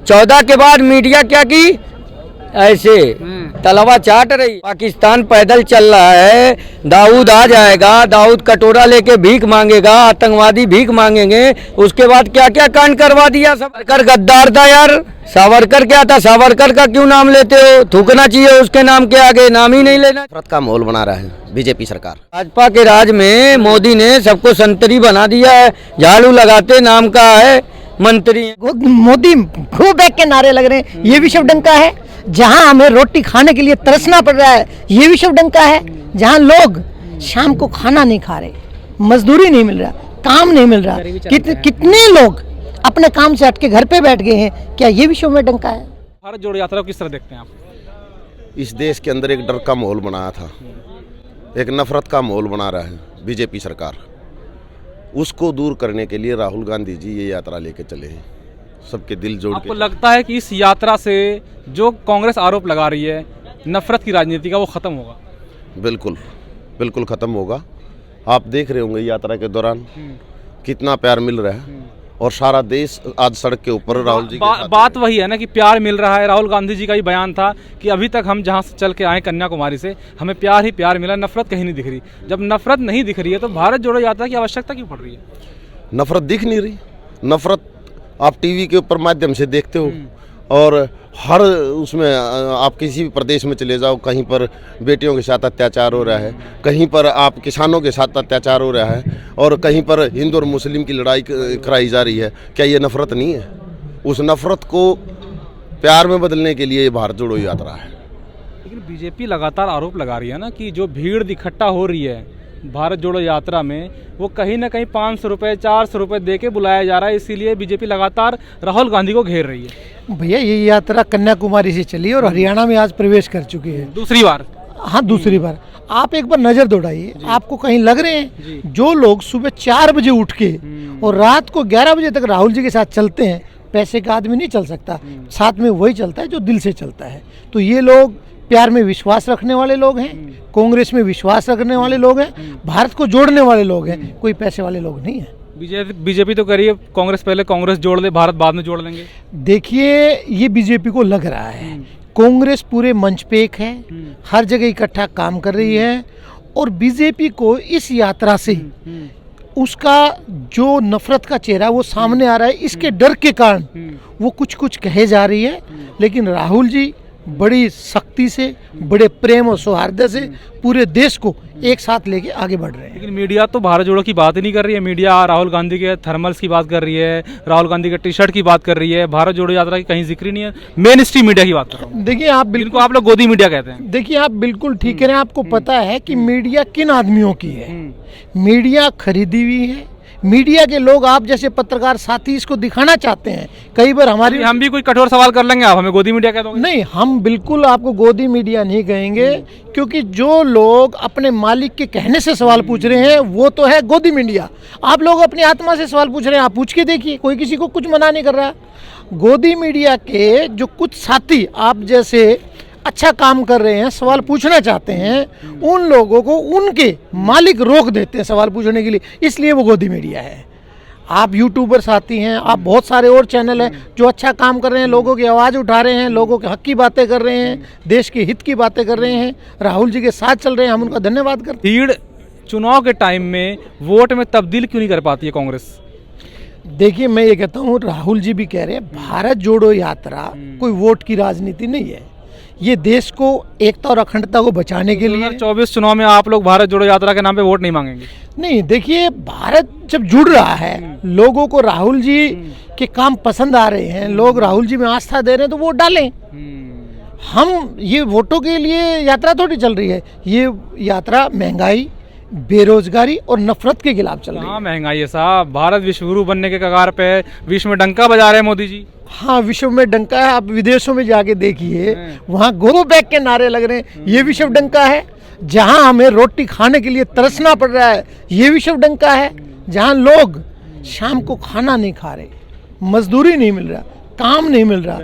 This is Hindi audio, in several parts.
14 के बाद मीडिया क्या की, ऐसे तलवा चाट रही। पाकिस्तान पैदल चल रहा है, दाऊद आ जाएगा, दाऊद कटोरा लेके भीख मांगेगा, आतंकवादी भीख मांगेंगे, उसके बाद क्या क्या कांड करवा दिया। सावरकर गद्दार था यार, सावरकर क्या था, सावरकर का क्यों नाम लेते हो, थूकना चाहिए उसके नाम के आगे, नाम ही नहीं लेना। नफरत का माहौल बना रहा है बीजेपी सरकार। भाजपा के राज में मोदी ने सबको संतरी बना दिया है, झाड़ू लगाते नाम का है मंत्री। मोदी गो बैक के नारे लग रहे हैं, ये भी शवडंका है। जहां हमें रोटी खाने के लिए तरसना पड़ रहा है, ये भी शवडंका है। जहां लोग शाम को खाना नहीं खा रहे, मजदूरी नहीं मिल रहा, काम नहीं मिल रहा, कितने लोग अपने काम से हटके घर पे बैठ गए हैं, क्या ये भी शवडंका है। भारत जोड़ो यात्रा को किस तरह देखते हैं आप? इस देश के अंदर एक डर का माहौल बनाया था, एक नफरत का माहौल बना रहा है बीजेपी सरकार। उसको दूर करने के लिए राहुल गांधी जी ये यात्रा लेके चले हैं, सबके दिल जोड़ के। आपको लगता है कि इस यात्रा से जो कांग्रेस आरोप लगा रही है नफरत की राजनीति का, वो खत्म होगा? बिल्कुल बिल्कुल खत्म होगा। आप देख रहे होंगे यात्रा के दौरान कितना प्यार मिल रहा है, और सारा देश आज सड़क के ऊपर राहुल जी के साथ बात वही है ना कि प्यार मिल रहा है। राहुल गांधी जी का ही बयान था कि अभी तक हम जहां से चल के आए कन्याकुमारी से, हमें प्यार ही प्यार मिला, नफरत कहीं नहीं दिख रही। जब नफरत नहीं दिख रही है तो भारत जोड़ो यात्रा की आवश्यकता क्यों पड़ रही है? नफरत दिख नहीं रही। नफरत आप टीवी के ऊपर माध्यम से देखते हो, और हर उसमें आप किसी भी प्रदेश में चले जाओ, कहीं पर बेटियों के साथ अत्याचार हो रहा है, कहीं पर आप किसानों के साथ अत्याचार हो रहा है, और कहीं पर हिंदू और मुस्लिम की लड़ाई कराई जा रही है। क्या ये नफरत नहीं है? उस नफरत को प्यार में बदलने के लिए ये भारत जोड़ो यात्रा है। लेकिन बीजेपी लगातार आरोप लगा रही है ना कि जो भीड़ इकट्ठा हो रही है भारत जोड़ो यात्रा में, वो कहीं ना कहीं 500 रुपये 400 रुपये दे के बुलाया जा रहा है, इसीलिए बीजेपी लगातार राहुल गांधी को घेर रही है। भैया ये यात्रा कन्याकुमारी से चली और हरियाणा में आज प्रवेश कर चुकी है दूसरी बार। हाँ, दूसरी बार। आप एक बार नजर दौड़ाइए, आपको कहीं लग रहे हैं जो लोग सुबह 4 बजे उठ के और रात को 11 बजे तक राहुल जी के साथ चलते हैं, पैसे का आदमी नहीं चल सकता, साथ में वही चलता है जो दिल से चलता है। तो ये लोग प्यार में विश्वास रखने वाले लोग हैं, कांग्रेस में विश्वास रखने वाले लोग हैं, भारत को जोड़ने वाले लोग हैं, कोई पैसे वाले लोग नहीं है। बीजेपी तो करिए कांग्रेस पहले कांग्रेस जोड़ ले, भारत बाद में जोड़ लेंगे। देखिए ये बीजेपी को लग रहा है कांग्रेस पूरे मंच पे एक है, हर जगह इकट्ठा काम कर रही है, और बीजेपी को इस यात्रा से उसका जो नफरत का चेहरा वो सामने आ रहा है। इसके डर के कारण वो कुछ कुछ कहे जा रही है, लेकिन राहुल जी बड़ी सख्ती से, बड़े प्रेम और सौहार्द से पूरे देश को एक साथ लेके आगे बढ़ रहे हैं। लेकिन मीडिया तो भारत जोड़ो की बात ही नहीं कर रही है। मीडिया राहुल गांधी के थर्मल्स की बात कर रही है, राहुल गांधी के टी शर्ट की बात कर रही है, भारत जोड़ो यात्रा की कहीं जिक्र नहीं है। मेन स्ट्रीम मीडिया की बात कर रहा हूँ। देखिए आप बिल्कुल, आप लोग गोदी मीडिया कहते हैं। देखिए आप बिल्कुल ठीक कह रहे हैं। आपको पता है कि मीडिया किन आदमियों की है। मीडिया खरीदी हुई है। मीडिया के लोग, आप जैसे पत्रकार साथी, इसको दिखाना चाहते हैं। कई बार हमारी, हम भी कोई कठोर सवाल कर लेंगे, आप हमें गोदी मीडिया कह दोगे? नहीं, हम बिल्कुल आपको गोदी मीडिया नहीं कहेंगे, क्योंकि जो लोग अपने मालिक के कहने से सवाल पूछ रहे हैं वो तो है गोदी मीडिया। आप लोग अपनी आत्मा से सवाल पूछ रहे हैं, आप पूछ के देखिए, कोई किसी को कुछ मना नहीं कर रहा। गोदी मीडिया के जो कुछ साथी आप जैसे अच्छा काम कर रहे हैं, सवाल पूछना चाहते हैं, उन लोगों को उनके मालिक रोक देते हैं सवाल पूछने के लिए, इसलिए वो गोदी मीडिया है। आप यूट्यूबर साथी हैं, आप बहुत सारे और चैनल हैं जो अच्छा काम कर रहे हैं, लोगों की आवाज़ उठा रहे हैं, लोगों के हक की बातें कर रहे हैं, देश के हित की बातें कर रहे हैं, राहुल जी के साथ चल रहे हैं, हम उनका धन्यवाद करते हैं। भीड़ चुनाव के टाइम में वोट में तब्दील क्यों नहीं कर पाती है कांग्रेस? देखिए मैं ये कहता हूँ, राहुल जी भी कह रहे हैं भारत जोड़ो यात्रा कोई वोट की राजनीति नहीं है। ये देश को एकता और अखंडता को बचाने के लिए। 2024 चुनाव में आप लोग भारत जोड़ो यात्रा के नाम पे वोट नहीं मांगेंगे? नहीं, देखिए भारत जब जुड़ रहा है, लोगों को राहुल जी के काम पसंद आ रहे हैं, लोग राहुल जी में आस्था दे रहे हैं, तो वोट डालें। हम ये वोटों के लिए यात्रा थोड़ी चल रही है, ये यात्रा महंगाई, बेरोजगारी और नफरत के खिलाफ चल रही है। हाँ, महंगाई है साहब, भारत विश्व गुरु बनने के कगार पे, विश्व में डंका बजा रहे हैं मोदी जी। हाँ, विश्व में डंका है। आप विदेशों में जाके देखिए, वहाँ गो बैक के नारे लग रहे हैं, ये विश्व डंका है। जहाँ हमें रोटी खाने के लिए तरसना पड़ रहा है, ये विश्व डंका है। जहाँ लोग शाम को खाना नहीं खा रहे, मजदूरी नहीं मिल रहा, काम नहीं मिल रहा,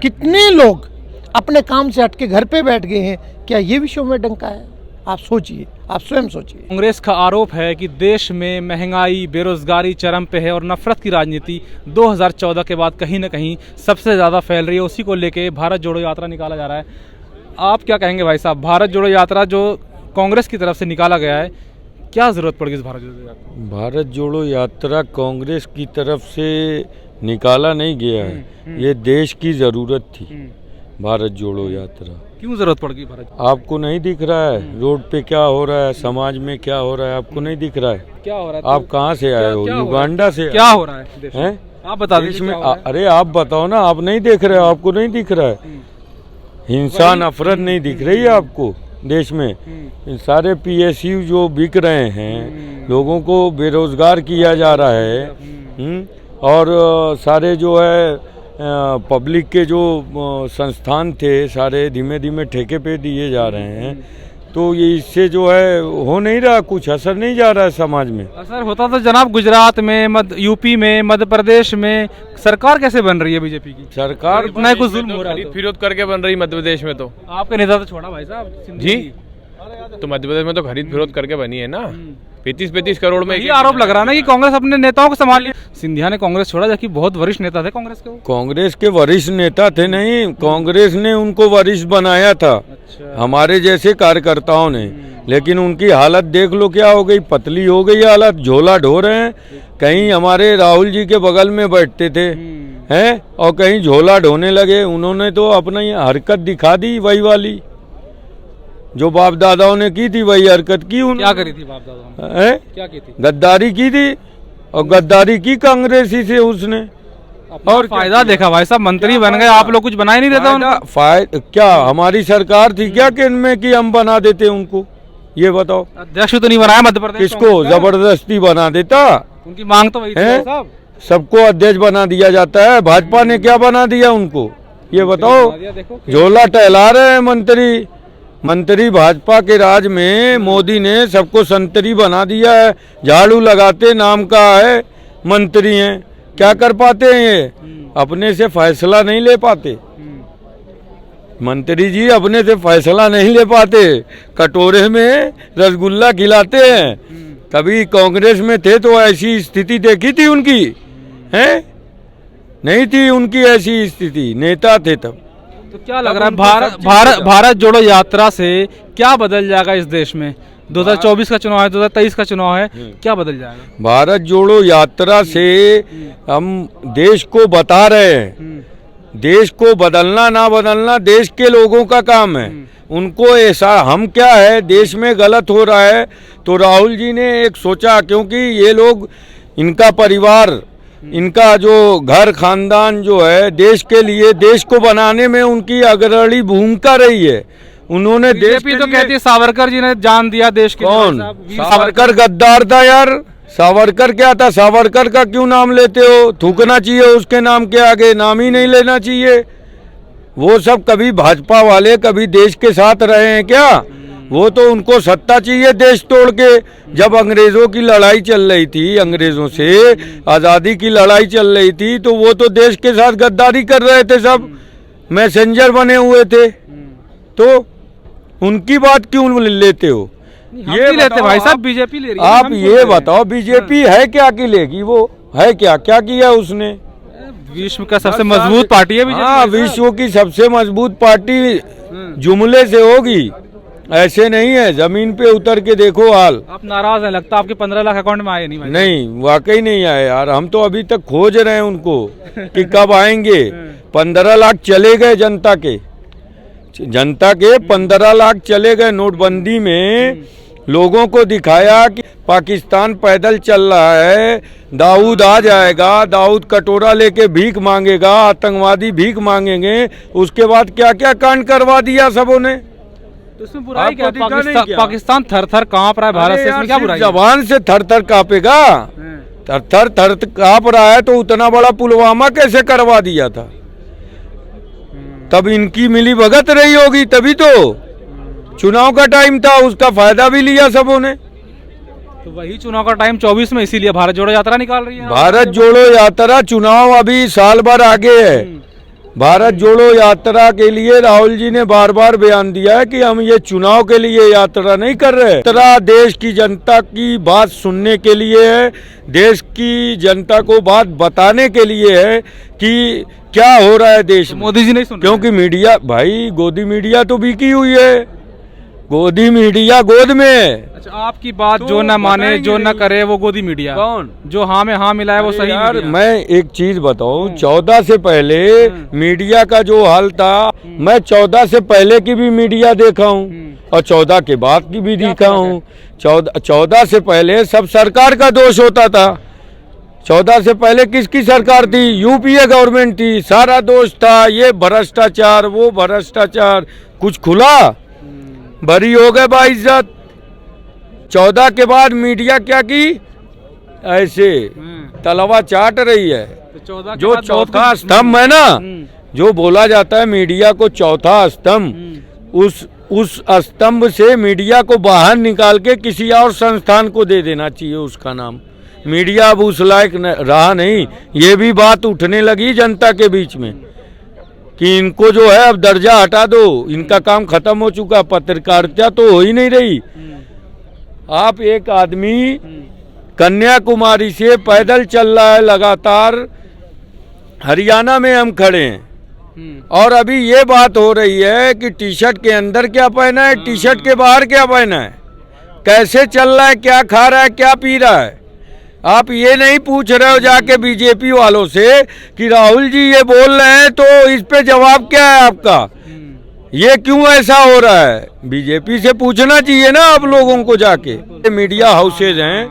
कितने लोग अपने काम से हटके घर पे बैठ गए हैं, क्या ये विश्व में डंका है? आप सोचिए, आप स्वयं सोचिए। कांग्रेस का आरोप है कि देश में महंगाई, बेरोजगारी चरम पे है और नफरत की राजनीति 2014 के बाद कहीं ना कहीं सबसे ज़्यादा फैल रही है। उसी को लेके भारत जोड़ो यात्रा निकाला जा रहा है। आप क्या कहेंगे भाई साहब, भारत जोड़ो यात्रा जो कांग्रेस की तरफ से निकाला गया है, क्या ज़रूरत पड़ेगी इस भारत जोड़ो यात्रा? भारत जोड़ो यात्रा कांग्रेस की तरफ से निकाला नहीं गया है, ये देश की ज़रूरत थी। भारत जोड़ो यात्रा क्यों ज़रूरत पड़ गई भारत? आपको नहीं दिख रहा है रोड पे क्या हो रहा है, समाज में क्या हो रहा है, आपको नहीं दिख रहा है? क्या हो रहा है? आप कहाँ से आए हो? युगांडा से? क्या हो रहा है देश में? हैं? आप बता देश दीजिए में क्या हो रहा है? अरे आप बताओ ना, आप नहीं देख रहे हो, आपको नहीं दिख रहा है? हिंसा नफरत नहीं दिख रही है आपको देश में? सारे PSU जो बिक रहे हैं, लोगों को बेरोजगार किया जा रहा है, और सारे जो है पब्लिक के जो संस्थान थे सारे धीमे धीमे ठेके पे दिए जा रहे हैं। तो ये इससे जो है हो नहीं रहा, कुछ असर नहीं जा रहा है समाज में। असर होता तो जनाब गुजरात में, यूपी में, मध्य प्रदेश में सरकार कैसे बन रही है बीजेपी की? सरकार इतना कुछ जुल्म हो रहा है खरीद फिरोद करके बन रही मध्य प्रदेश में। तो आपके नेता तो छोड़ा भाई साहब जी, तो मध्य प्रदेश में तो खरीद फिरोद करके बनी है ना, 35-35 करोड़ में। ये आरोप लग रहा है ना कि कांग्रेस अपने नेताओं को संभाल लिया। सिंधिया ने कांग्रेस छोड़ा, जबकि बहुत वरिष्ठ नेता थे कांग्रेस के। कांग्रेस के वरिष्ठ नेता थे नहीं, कांग्रेस ने उनको वरिष्ठ बनाया था। अच्छा। हमारे जैसे कार्यकर्ताओं ने। लेकिन उनकी हालत देख लो क्या हो गई, पतली हो गई हालत, झोला ढो रहे हैं। कहीं हमारे राहुल जी के बगल में बैठते थे हैं और कहीं झोला ढोने लगे। उन्होंने तो अपना ये हरकत दिखा दी, वही वाली जो बाप दादाओं ने की थी, वही हरकत की। क्या करी थी बाप दादा ने? क्या की थी? गद्दारी की थी, और गद्दारी की कांग्रेसी से उसने। और फायदा देखा भाई साहब, मंत्री बन गए, आप लोग कुछ बना ही नहीं देता उनको। क्या हमारी सरकार थी क्या कि इनमें कि हम बना देते उनको? ये बताओ। अध्यक्ष तो नहीं बनाया मध्य प्रदेश, किसको जबरदस्ती बना देता? उनकी मांग तो वही थी भाई साहब। सबको अध्यक्ष बना दिया जाता है। भाजपा ने क्या बना दिया उनको, ये बताओ? झोला टहला रहे हैं मंत्री भाजपा के राज में। मोदी ने सबको संतरी बना दिया है, झाड़ू लगाते नाम का है मंत्री हैं। क्या कर पाते हैं ये? अपने से फैसला नहीं ले पाते मंत्री जी, अपने से फैसला नहीं ले पाते। कटोरे में रसगुल्ला खिलाते हैं। कभी कांग्रेस में थे तो ऐसी स्थिति देखी थी उनकी? हैं? नहीं थी उनकी ऐसी स्थिति, नेता थे तब। तो क्या लग रहा है भारत जोड़ो यात्रा से क्या बदल जाएगा इस देश में? 2024 का चुनाव है, 2023 का चुनाव है, क्या बदल जाएगा? भारत जोड़ो यात्रा से हम देश को बता रहे हैं, देश को बदलना ना बदलना देश के लोगों का काम है। उनको ऐसा, हम क्या है, देश में गलत हो रहा है तो राहुल जी ने एक सोचा, क्योंकि ये लोग, इनका परिवार, इनका जो घर खानदान जो है देश के लिए, देश को बनाने में उनकी अग्रणी भूमिका रही है। उन्होंने देश तो कहती है सावरकर जी ने जान दिया देश के लिए। कौन? सावरकर गद्दार था यार। सावरकर क्या था? सावरकर का क्यों नाम लेते हो? थूकना चाहिए उसके नाम के आगे, नाम ही नहीं लेना चाहिए। वो सब कभी भाजपा वाले कभी देश के साथ रहे हैं क्या? वो तो उनको सत्ता चाहिए देश तोड़ के। जब अंग्रेजों की लड़ाई चल रही थी, अंग्रेजों से आज़ादी की लड़ाई चल रही थी, तो वो तो देश के साथ गद्दारी कर रहे थे, सब मैसेंजर बने हुए थे। तो उनकी बात क्यों लेते हो? ये लेते भाई साहब, बीजेपी ले रही है। आप ये बताओ, बीजेपी है क्या कि लेगी? वो है क्या किया उसने? विश्व का सबसे मजबूत पार्टी है बीजेपी। हाँ, विश्व की सबसे मजबूत पार्टी जुमले से होगी, ऐसे नहीं है। जमीन पे उतर के देखो हाल। आप नाराज हैं लगता, आपके 15 लाख अकाउंट में आए नहीं भाई? नहीं, वाकई नहीं आए यार। हम तो अभी तक खोज रहे हैं उनको कि कब आएंगे। 15 लाख चले गए जनता के 15 लाख चले गए। नोटबंदी में लोगों को दिखाया कि पाकिस्तान पैदल चल रहा है, दाऊद आ जाएगा, दाऊद कटोरा लेके भीख मांगेगा, आतंकवादी भीख मांगेंगे। उसके बाद क्या क्या कांड करवा दिया सबों ने। तो इसमें बुराई क्या? पाकिस्तान थर थर कांप रहा है भारत से, इसमें क्या बुराई? जबान से थर थर कांपेगा, थर थर कांप रहा है तो उतना बड़ा पुलवामा कैसे करवा दिया था? तब इनकी मिली भगत रही होगी, तभी तो चुनाव का टाइम था, उसका फायदा भी लिया सबों ने। तो वही चुनाव का टाइम 24 में, इसीलिए भारत जोड़ो यात्रा निकाल रही है। भारत जोड़ो यात्रा, चुनाव अभी साल भर आगे है। भारत जोड़ो यात्रा के लिए राहुल जी ने बार बार बयान दिया है कि हम ये चुनाव के लिए यात्रा नहीं कर रहे। यात्रा देश की जनता की बात सुनने के लिए है, देश की जनता को बात बताने के लिए है कि क्या हो रहा है देश में। मोदी जी नहीं सुन रहे क्योंकि मीडिया भाई, गोदी मीडिया तो बिकी हुई है, गोदी मीडिया गोद में है। अच्छा, आपकी बात जो न माने जो न करे वो गोदी मीडिया। कौन? जो हाँ में हाँ मिलाए वो सही यार मीडिया। मैं एक चीज बताऊं, 14 से पहले मीडिया का जो हाल था, मैं 14 से पहले की भी मीडिया देखा हूं और 14 के बाद की भी देखा हूं। 14 से पहले सब सरकार का दोष होता था। 14 से पहले किसकी सरकार थी? यूपीए गवर्नमेंट थी, सारा दोष था ये भ्रष्टाचार वो भ्रष्टाचार। कुछ खुला, बरी हो गए बाइज्जत। 14 के बाद मीडिया क्या की? ऐसे तलवा चाट रही है। तो 14 के जो बाद बहुत चौथा कुछ- स्तंभ है ना, जो बोला जाता है मीडिया को चौथा स्तंभ, उस स्तंभ से मीडिया को बाहर निकाल के किसी और संस्थान को दे देना चाहिए उसका नाम। मीडिया अब उस लायक रहा नहीं। ये भी बात उठने लगी जनता के बीच में कि इनको जो है अब दर्जा हटा दो, इनका काम खत्म हो चुका, पत्रकारिता तो हो ही नहीं रही। आप एक आदमी कन्याकुमारी से पैदल चल रहा है लगातार, हरियाणा में हम खड़े हैं और अभी ये बात हो रही है कि टी शर्ट के अंदर क्या पहना है, टी शर्ट के बाहर क्या पहना है, कैसे चल रहा है, क्या खा रहा है, क्या पी रहा है। आप ये नहीं पूछ रहे हो जाके बीजेपी वालों से कि राहुल जी ये बोल रहे हैं तो इस पे जवाब क्या है आपका, ये क्यों ऐसा हो रहा है। बीजेपी से पूछना चाहिए ना आप लोगों को जाके। मीडिया हाउसेज हैं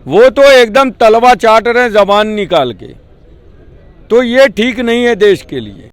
वो तो एकदम तलवा चाट रहे हैं जबान निकाल के, तो ये ठीक नहीं है देश के लिए।